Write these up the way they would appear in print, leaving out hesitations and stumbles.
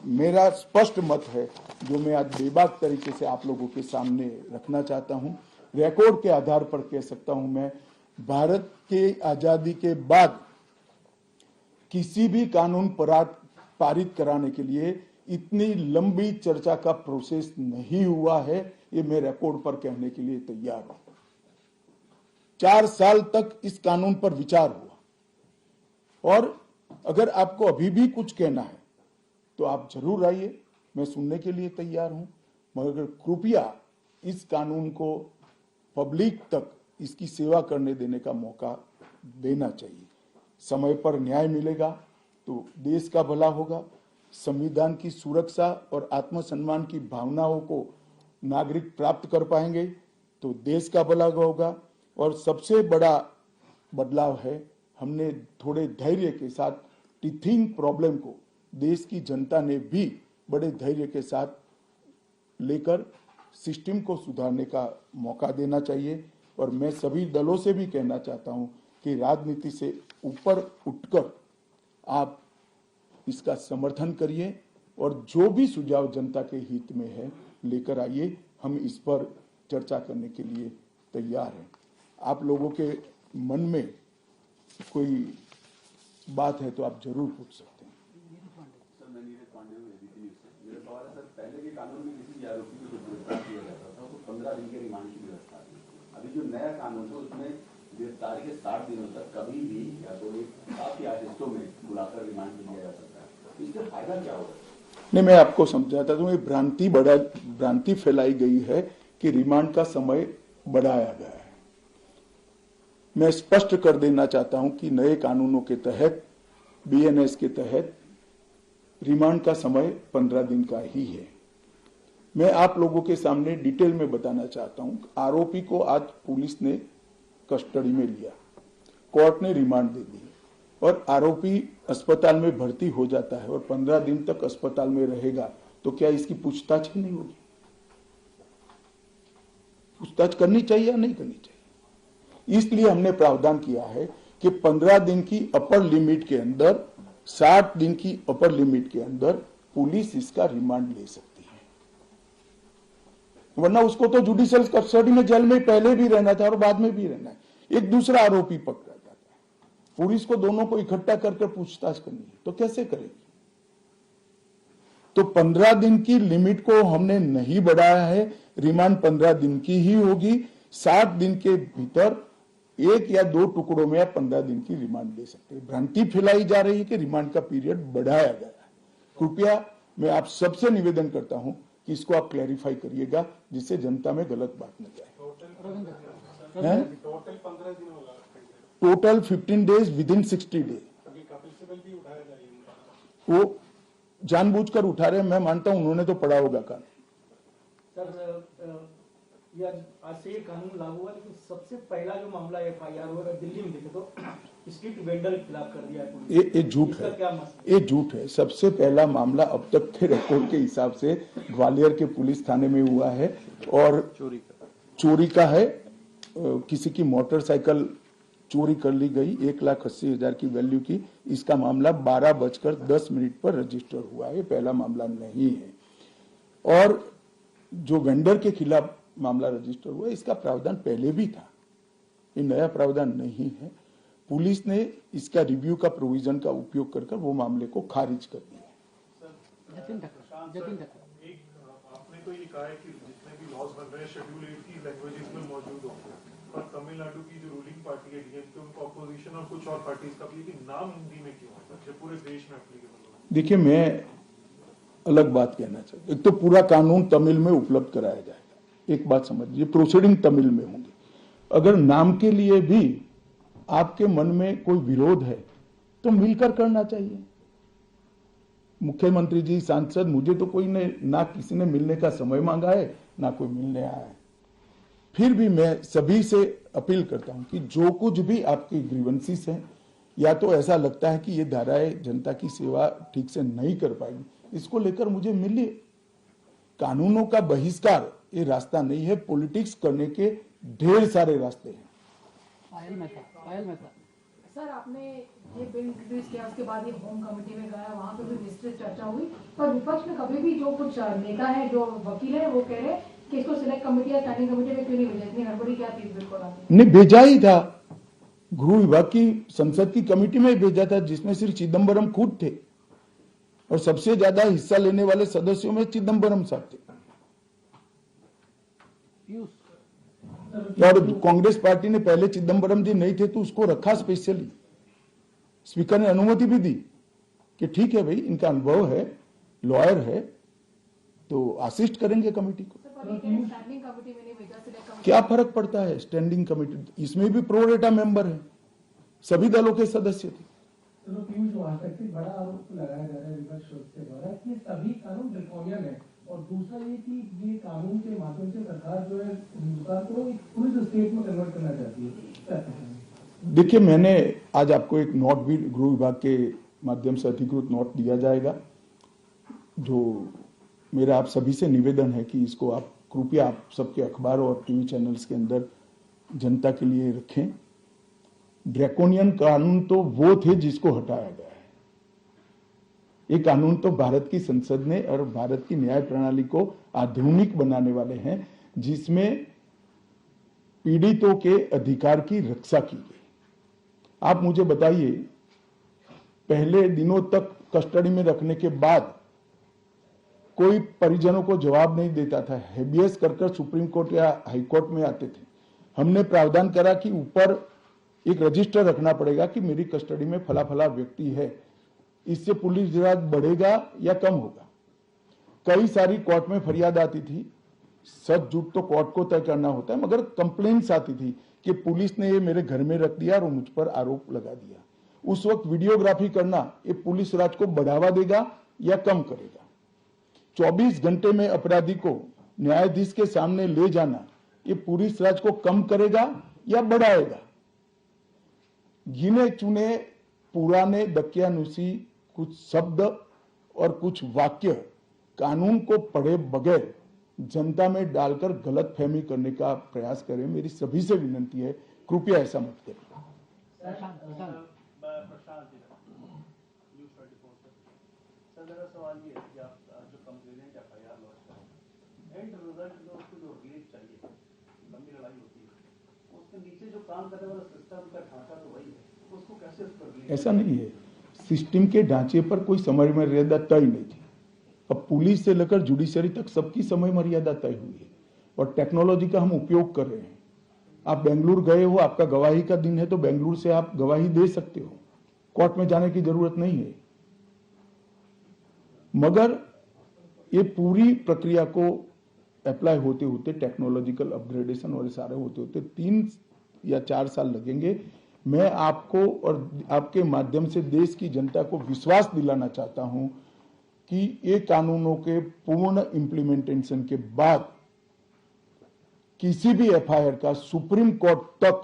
मेरा स्पष्ट मत है जो मैं आज बेबाक तरीके से आप लोगों के सामने रखना चाहता हूं। रिकॉर्ड के आधार पर कह सकता हूं मैं, भारत के आजादी के बाद किसी भी कानून पारित कराने के लिए इतनी लंबी चर्चा का प्रोसेस नहीं हुआ है। ये मैं रिकॉर्ड पर कहने के लिए तैयार हूं। 4 साल तक इस कानून पर विचार हुआ और अगर आपको अभी भी कुछ कहना है तो आप जरूर आइए, मैं सुनने के लिए तैयार हूं। मगर कृपया इस कानून को पब्लिक तक इसकी सेवा करने देने का मौका देना चाहिए। समय पर न्याय मिलेगा तो देश का भला होगा। संविधान की सुरक्षा और आत्मसम्मान की भावनाओं को नागरिक प्राप्त कर पाएंगे तो देश का भला होगा। और सबसे बड़ा बदलाव है, हमने थोड़े धैर्य के साथ टीथिंग प्रॉब्लम को देश की जनता ने भी बड़े धैर्य के साथ लेकर सिस्टम को सुधारने का मौका देना चाहिए। और मैं सभी दलों से भी कहना चाहता हूं कि राजनीति से ऊपर उठकर आप इसका समर्थन करिए और जो भी सुझाव जनता के हित में है लेकर आइए। हम इस पर चर्चा करने के लिए तैयार हैं। आप लोगों के मन में कोई बात है तो आप जरूर पूछ सकते हैं। सर, मैं नीरज पांडे हूं, एबीपी न्यूज़ से। मेरा सवाल है सर, पहले के कानून में किसी आरोपी को गिरफ्तार किया जाता था तो 15 दिन के रिमांड की व्यवस्था थी। अभी जो नया कानून है उसमें गिरफ्तारी के 60 दिनों तक कभी भी या तो काफी आदेशों में बुलाकर रिमांड लिया जा सकता है। इससे फायदा क्या होगा? नहीं, मैं आपको समझाता हूं। ये भ्रांति फैलाई गई है कि रिमांड का समय बढ़ाया गया है। मैं स्पष्ट कर देना चाहता हूं कि नए कानूनों के तहत, बीएनएस के तहत रिमांड का समय 15 दिन का ही है। मैं आप लोगों के सामने डिटेल में बताना चाहता हूं। आरोपी को आज पुलिस ने कस्टडी में लिया, कोर्ट ने रिमांड दे दी और आरोपी अस्पताल में भर्ती हो जाता है और 15 दिन तक अस्पताल में रहेगा तो क्या इसकी पूछताछ ही नहीं होगी? पूछताछ करनी चाहिए या नहीं करनी चाहिए? इसलिए हमने प्रावधान किया है कि 15 दिन की अपर लिमिट के अंदर, 60 दिन की अपर लिमिट के अंदर पुलिस इसका रिमांड ले सकती है। वरना उसको तो जुडिशियल कस्टडी में जेल में पहले भी रहना था और बाद में भी रहना है। एक दूसरा आरोपी पकड़ा जाता है, पुलिस को दोनों को इकट्ठा करके पूछताछ करनी है तो कैसे करेगी? तो 15 दिन की लिमिट को हमने नहीं बढ़ाया है। रिमांड 15 दिन की ही होगी। 60 दिन के भीतर 1 या 2 टुकड़ों में आप 15 दिन की रिमांड ले सकते हैं। भ्रांति फैलाई जा रही है कि रिमांड का पीरियड बढ़ाया गया है। कृपया मैं आप सबसे निवेदन करता हूं कि इसको आप क्लैरिफाई करिएगा जिससे जनता में गलत बात न जाए। Total 15 days within 60 day. वो जानबूझकर उठा रहे हैं, मैं मानता हूं उन्होंने तो पढ़ा होगा कानून। सर, आज से ये कानून लागू हुआ, लेकिन सबसे पहला जो मामला एफआईआर हुआ दिल्ली में देखे तो स्ट्रीट वेंडर के खिलाफ कर दिया है। ये झूठ है, ये झूठ है। सबसे पहला मामला अब तक के रिकॉर्ड के हिसाब से ग्वालियर के पुलिस थाने में हुआ है और चोरी का है। किसी की मोटरसाइकिल चोरी कर ली गई 1,80,000 की वैल्यू की। इसका मामला 12:10 पर रजिस्टर हुआ है। पहला मामला नहीं है। और जो वेंडर के खिलाफ मामला रजिस्टर हुआ, इसका प्रावधान पहले भी था, ये नया प्रावधान नहीं है। पुलिस ने इसका रिव्यू का प्रोविजन का उपयोग कर वो मामले को खारिज कर दिया। आपने तो ये कहा है कि जितने भी लॉज बन रहे हैं शेड्यूल 8 की लैंग्वेजेस में मौजूद होंगे, पर तमिलनाडु की जो रूलिंग पार्टी है डीएमके, उनको अपोजिशन और कुछ और पार्टीज का भी नाम हिंदी में क्यों है जब पूरे देश में एप्लीकेबल हो? देखिए, मैं अलग बात कहना चाहता हूं। एक तो पूरा कानून तमिल में उपलब्ध कराया जाएगा। एक बात समझिए, प्रोसीडिंग तमिल में होंगे। अगर नाम के लिए भी आपके मन में कोई विरोध है तो मिलकर करना चाहिए। मुख्यमंत्री जी, सांसद, मुझे तो कोई ने ना किसी ने मिलने का समय मांगा है ना कोई मिलने आया है। फिर भी मैं सभी से अपील करता हूं कि जो कुछ भी आपकी ग्रीवेंसेस हैं, या तो ऐसा लगता है कि ये धाराएं जनता की सेवा ठीक से नहीं कर पाएगी, इसको लेकर मुझे मिलिए। कानूनों का बहिष्कार ये रास्ता नहीं है। पॉलिटिक्स करने के ढेर सारे रास्ते हैं। पायल मेहता। सर, आपने ये बिल इंट्रोड्यूस किया, उसके बाद ये होम कमेटी में गया, वहाँ पे भी विस्तृत चर्चा हुई, पर विपक्ष में कभी भी जो कुछ नेता है, जो वकील है, वो कह रहे हैं कि इसको सिलेक्ट कमेटी या स्टैंडिंग कमेटी में क्यों नहीं भेजा, इतनी गड़बड़ी क्या थी इस बिल को लाने में? नहीं, भेजा ही था, गृह विभाग की संसद की कमेटी में भेजा था, जिसमें श्री चिदम्बरम खुद थे और सबसे ज्यादा हिस्सा लेने वाले सदस्यों में चिदम्बरम साहब थे। और कांग्रेस पार्टी ने पहले चिदम्बरम जी नहीं थे तो उसको रखा स्पेशली, स्पीकर ने अनुमति भी दी कि ठीक है भाई, इनका अनुभव है, लॉयर है, तो असिस्ट करेंगे कमेटी को। स्टैंडिंग कमेटी में नहीं भेजा, सिलेक्ट कमेटी। क्या फर्क पड़ता है स्टैंडिंग कमेटी, इसमें भी प्रो रेटा मेंबर है, सभी दलों के सदस्य थे। चलो पीयूष, वहां तक भी बड़ा आरोप लगाया जा रहा है विपक्ष के द्वारा कि सभी कानून ड्रैकोनियन है, और दूसरा ये कि ये कानून के माध्यम से सरकार जो है हिंदुस्तान को एक पुलिस स्टेट में कन्वर्ट करना चाहती है। देखिए, मैंने आज आपको एक नोट भी गृह विभाग के माध्यम से अधिकृत नोट दिया जाएगा, जो मेरा आप सभी से निवेदन है कि इसको आप कृपया आप सबके अखबारों और टीवी चैनल्स के अंदर जनता के लिए रखें। ड्रैकोनियन कानून तो वो थे जिसको हटाया गया है, ये कानून तो भारत की संसद ने और भारत की न्याय प्रणाली को आधुनिक बनाने वाले हैं, जिसमें पीड़ितों के अधिकार की रक्षा की गई। आप मुझे बताइए, पहले दिनों तक कस्टडी में रखने के बाद कोई परिजनों को जवाब नहीं देता था, हेबियस कर सुप्रीम कोर्ट या हाई कोर्ट में आते थे। हमने प्रावधान करा कि ऊपर एक रजिस्टर रखना पड़ेगा कि मेरी कस्टडी में फला फला व्यक्ति है, इससे पुलिस राज बढ़ेगा या कम होगा। कई सारी कोर्ट में फरियाद आती थी, सच झूठ तो कोर्ट को तय करना होता है, मगर कंप्लेंट्स आती थी कि पुलिस ने ये मेरे घर में रख दिया और मुझ पर आरोप लगा दिया। उस वक्त वीडियोग्राफी करना ये पुलिस राज को बढ़ावा देगा या कम करेगा? 24 घंटे में अपराधी को न्यायाधीश के सामने ले जाना ये पुलिस राज को कम करेगा या बढ़ाएगा? गिने चुने पुराने दकियानुसी कुछ शब्द और कुछ वाक्य कानून को पढ़े बगैर जनता में डालकर गलत फहमी करने का प्रयास करें। मेरी सभी से विनती है, कृपया ऐसा मत करें। सर, मेरा सवाल ये है कि आप जो कंप्लेनेंट एफआईआर लॉन्च करें, एंड रिजल्ट में उसको जो रिलीफ चाहिए, लंबी लड़ाई होती है, उसके नीचे जो काम करने वाला सिस्टम का ढांचा तो वही है, उसको कैसे उस पर रिलीफ? ऐसा नहीं है, सिस्टम के ढांचे पर कोई समय मर्यादा तय नहीं थी। अब पुलिस से लेकर जुडिशरी तक सबकी समय मर्यादा तय हुई है और टेक्नोलॉजी का हम उपयोग कर रहे हैं। आप बेंगलुरु गए हो, आपका गवाही का दिन है तो बेंगलुरु से आप गवाही दे सकते हो, कोर्ट में जाने की जरूरत नहीं है। मगर ये पूरी प्रक्रिया को अप्लाई होते होते, टेक्नोलॉजिकल अपग्रेडेशन और सारे होते होते 3 या 4 साल लगेंगे। मैं आपको और आपके माध्यम से देश की जनता को विश्वास दिलाना चाहता हूं कि ये कानूनों के पूर्ण इंप्लीमेंटेशन के बाद किसी भी एफआईआर का सुप्रीम कोर्ट तक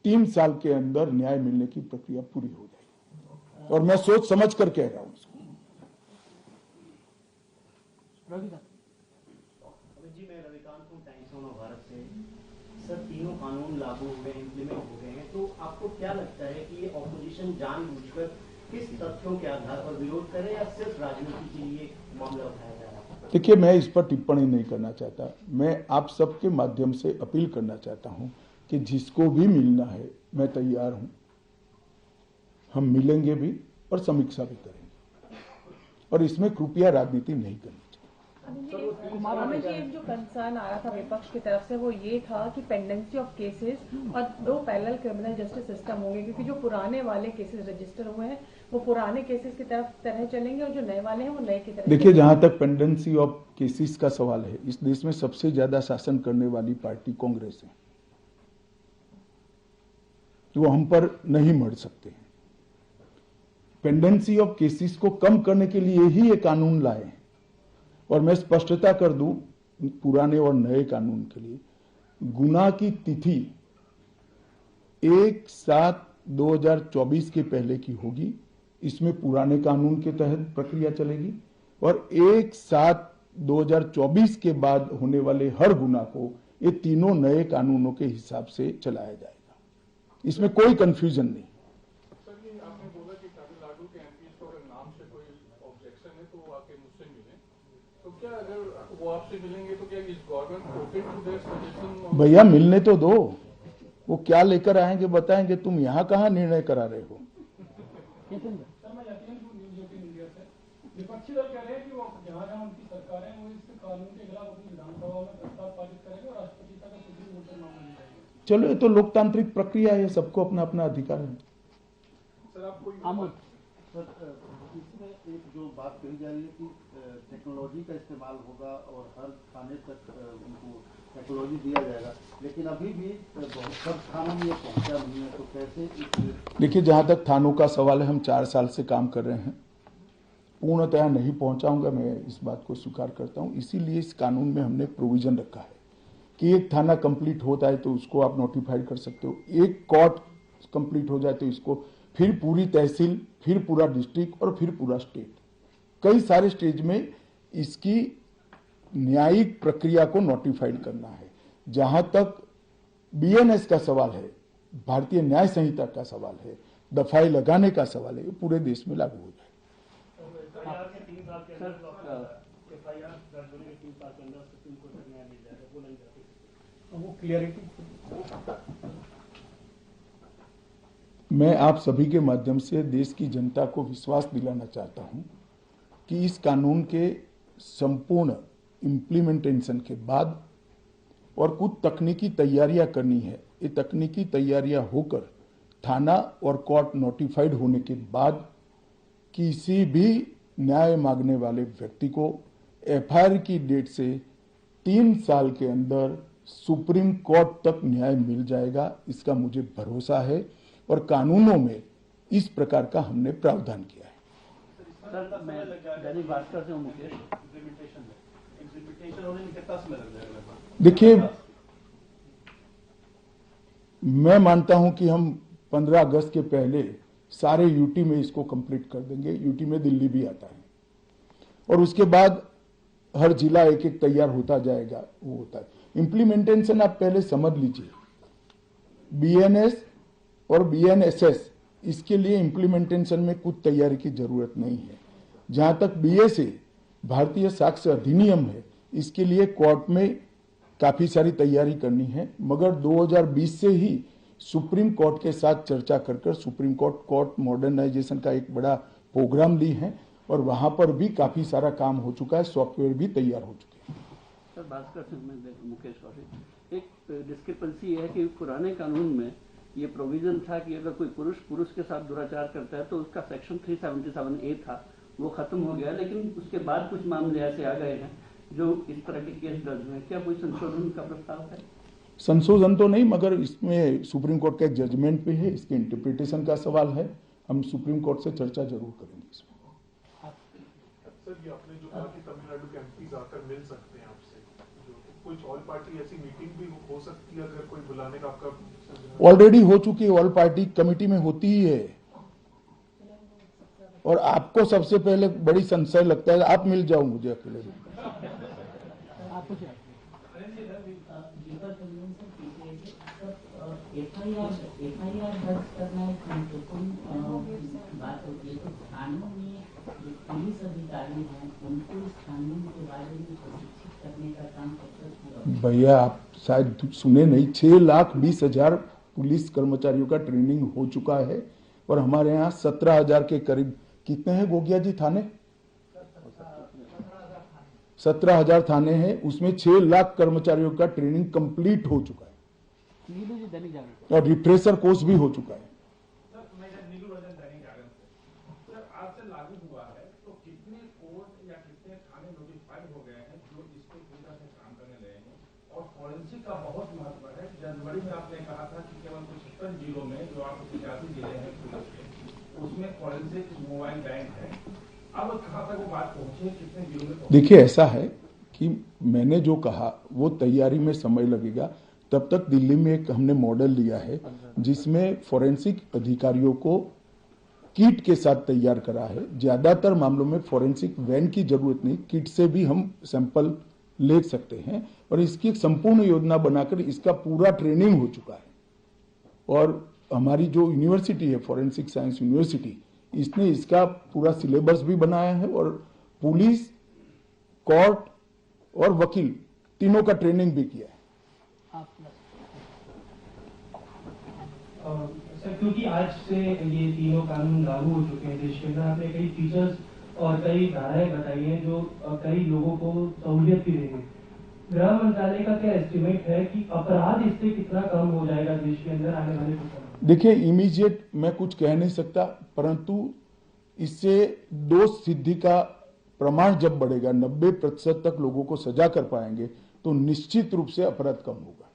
3 साल के अंदर न्याय मिलने की प्रक्रिया पूरी हो जाएगी, और मैं सोच समझ कर कह रहा हूं इसको। जी, मैं रविकांत हूँ, टाइम्स ऑफ भारत से। सर, तीनों कानून लागू हुए, इम्प्लीमेंट हो गए हैं, तो आपको क्या लगता है कि ये ऑपोजिशन जानबूझकर किस तथ्यों के आधार पर विरोध करे या सिर्फ राजनीति के लिए मामला उठाया जा रहा है? देखिए, मैं इस पर टिप्पणी नहीं करना चाहता। मैं आप सबके माध्यम से अपील करना चाहता हूं कि जिसको भी मिलना है मैं तैयार हूं, हम मिलेंगे भी और समीक्षा भी करेंगे, और इसमें कृपया राजनीति नहीं करनी। अमित जी, एक जो कंसर्न आ रहा था विपक्ष की तरफ से वो ये था कि पेंडेंसी ऑफ केसेस और 2 पैरेलल क्रिमिनल जस्टिस सिस्टम होंगे, क्योंकि जो पुराने वाले केसेस रजिस्टर हुए हैं वो पुराने केसेस की तरह चलेंगे और जो नए वाले हैं वो नए की तरह। देखिए, जहां तक पेंडेंसी ऑफ केसेस का सवाल है, इस देश में सबसे ज्यादा शासन करने वाली पार्टी कांग्रेस है, तो वो हम पर नहीं मर सकते हैं। पेंडेंसी ऑफ केसेस को कम करने के लिए ही ये कानून लाए हैं, और मैं स्पष्टता कर दूं पुराने और नए कानून के लिए, गुनाह की तिथि 1/7/2024 के पहले की होगी, इसमें पुराने कानून के तहत प्रक्रिया चलेगी, और 1/7/2024 के बाद होने वाले हर गुनाह को ये तीनों नए कानूनों के हिसाब से चलाया जाएगा। इसमें कोई कंफ्यूजन नहीं। सर, ये आप तो क्या अगर वो आपसे मिलेंगे तो क्या इस government open to their suggestion? भैया मिलने तो दो, वो क्या लेकर आएंगे बताएंगे, तुम यहाँ कहाँ निर्णय करा रहे हो। सर मैं यकीन हूँ न्यूज़ 18 इंडिया से विपक्षी दल कह रहे हैं कि वो जहाँ जहाँ उनकी सरकार है वो इस कानून के खिलाफ अपनी विधानसभा में प्रस्ताव पारित करेंगे और राष्ट्रपति तक सुप्रीम कोर्ट में मामला ले जाएंगे। चलो ये तो लोकतांत्रिक प्रक्रिया है, सबको अपना अपना अधिकार है। सर आप कोई सर इसमें एक जो बात कही जा रही है कि टेक्नोलॉजी का इस्तेमाल होगा और हर थाने तक उनको टेक्नोलॉजी दिया जाएगा, लेकिन अभी भी बहुत सब थानों में ये पहुंचा नहीं है, तो कैसे? देखिए जहाँ तक थानों का सवाल है, हम 4 साल से काम कर रहे हैं, पूर्णतया नहीं पहुंचाऊंगा, मैं इस बात को स्वीकार करता हूं। इसीलिए इस कानून में हमने प्रोविजन रखा है कि एक थाना कंप्लीट होता है तो उसको आप नोटिफाइड कर सकते हो, एक कोर्ट कंप्लीट हो जाए तो इसको, फिर पूरी तहसील, फिर पूरा डिस्ट्रिक्ट और फिर पूरा स्टेट, कई सारे स्टेज में इसकी न्यायिक प्रक्रिया को नोटिफाइड करना है। जहां तक बीएनएस का सवाल है, भारतीय न्याय संहिता का सवाल है, दफाई लगाने का सवाल है, ये पूरे देश में लागू हो जाए। वो क्लियरिटी मैं आप सभी के माध्यम से देश की जनता को विश्वास दिलाना चाहता हूं कि इस कानून के संपूर्ण इम्प्लीमेंटेशन के बाद और कुछ तकनीकी तैयारियां करनी है, ये तकनीकी तैयारियां होकर थाना और कोर्ट नोटिफाइड होने के बाद किसी भी न्याय मांगने वाले व्यक्ति को एफआईआर की डेट से 3 साल के अंदर सुप्रीम कोर्ट तक न्याय मिल जाएगा, इसका मुझे भरोसा है और कानूनों में इस प्रकार का हमने प्रावधान किया है। सर मैं दैनिक भास्कर से हूं मुकेश। देखिए मैं मानता हूं कि हम 15 अगस्त के पहले सारे यूटी में इसको कंप्लीट कर देंगे। यूटी में दिल्ली भी आता है और उसके बाद हर जिला एक एक तैयार होता जाएगा, वो होता है। इंप्लीमेंटेशन आप पहले समझ लीजिए, बीएनएस और बीएनएसएस, इसके लिए इंप्लीमेंटेशन में कुछ तैयारी की जरूरत नहीं है। जहां तक बीएसए, भारतीय साक्ष्य अधिनियम है, इसके लिए कोर्ट में काफी सारी तैयारी करनी है, मगर 2020 से ही सुप्रीम कोर्ट के साथ चर्चा कर सुप्रीम कोर्ट मॉडर्नाइजेशन का एक बड़ा प्रोग्राम ली है और वहां पर भी काफी सारा काम हो चुका है, सॉफ्टवेयर भी तैयार हो चुके हैं। सर भास्कर से मुकेश कौशिक, एक डिस्क्रिपेंसी है कि पुराने कानून में ये प्रोविजन था कि अगर कोई पुरुष के साथ दुराचार करता है तो उसका सेक्शन 377A था, वो खत्म हो गया, लेकिन उसके बाद कुछ मामले ऐसे आ गए हैं जो इस तरह के केस दर्ज हुए। क्या कोई संशोधन का प्रस्ताव है? संशोधन तो नहीं, मगर इसमें सुप्रीम कोर्ट का एक जजमेंट भी है, इसके इंटरप्रिटेशन का सवाल है, हम सुप्रीम कोर्ट से चर्चा जरूर करेंगे इसमें। सर ये आपने जो कहा कि तमिलनाडु के एमपीज आकर मिल सकते हैं आपसे, जो कुछ ऑल पार्टी ऐसी मीटिंग भी हो सकती है अगर कोई बुलाने का आपका? ऑलरेडी हो चुकी है, ऑल पार्टी कमेटी में होती ही है और आपको सबसे पहले बड़ी संशय लगता है, आप मिल जाओ मुझे अकेले में। एफआईआर दर्ज करना एक महत्वपूर्ण बात होती है, तो थानों में जो पुलिस अधिकारी हैं उनको इस कानून के बारे में प्रशिक्षित करने का काम कब तक? भैया आप शायद सुने नहीं, 6,20,000 पुलिस कर्मचारियों का ट्रेनिंग हो चुका है और हमारे यहाँ 17,000 के करीब, कितने हैं गोगिया जी थाने? 17,000 थाने हैं, उसमें 6 लाख कर्मचारियों का ट्रेनिंग कंप्लीट हो चुका है और रिफ्रेशर कोर्स भी हो चुका है। आज से लागू हुआ है तो कितने कोर्ट या कितने थाने नोटिफाइड हो गए हैं जो इस पे पूरी तरह से काम करने लगे हैं? और फॉरेंसिक का बहुत महत्व है। जनवरी में आपने कहा था कि केवल कुछ 70 जिलों में, जो आप 85 जिले हैं पुलिस के, उसमें फॉरेंसिक मोबाइल बैंक है। अब कहाँ तक वो बात पहुंची है, कितने जिलों में? देखिए ऐसा है कि मैंने जो कहा वो तैयारी में समय लगेगा। तब तक दिल्ली में एक हमने मॉडल लिया है जिसमें फॉरेंसिक अधिकारियों को किट के साथ तैयार करा है। ज्यादातर मामलों में फॉरेंसिक वैन की जरूरत नहीं, किट से भी हम सैंपल ले सकते हैं और इसकी एक संपूर्ण योजना बनाकर इसका पूरा ट्रेनिंग हो चुका है। और हमारी जो यूनिवर्सिटी है, फॉरेंसिक साइंस यूनिवर्सिटी, इसने इसका पूरा सिलेबस भी बनाया है और पुलिस कोर्ट और वकील तीनों का ट्रेनिंग भी किया है। सर, क्योंकि आज से ये तीनों कानून लागू हो चुके हैं देश के अंदर, आपने कई फीचर्स और कई धाराएं बताई हैं जो कई लोगों को सहूलियत भी देंगे। गृह मंत्रालय का क्या एस्टिमेट है कि अपराध इससे कितना कम हो जाएगा देश के अंदर आने वाले कुछ समय में? देखिए, इमीडिएट मैं कुछ कह नहीं सकता, परंतु इससे दोष सिद्धि का प्रमाण जब बढ़ेगा, 90% तक लोगों को सजा कर पाएंगे, तो निश्चित रूप से अपराध कम होगा।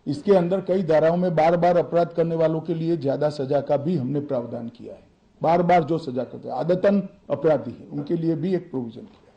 इसके अंदर कई धाराओं में बार बार अपराध करने वालों के लिए ज्यादा सजा का भी हमने प्रावधान किया है। बार बार जो सजा करते हैं, आदतन अपराधी है, उनके लिए भी एक प्रोविजन किया।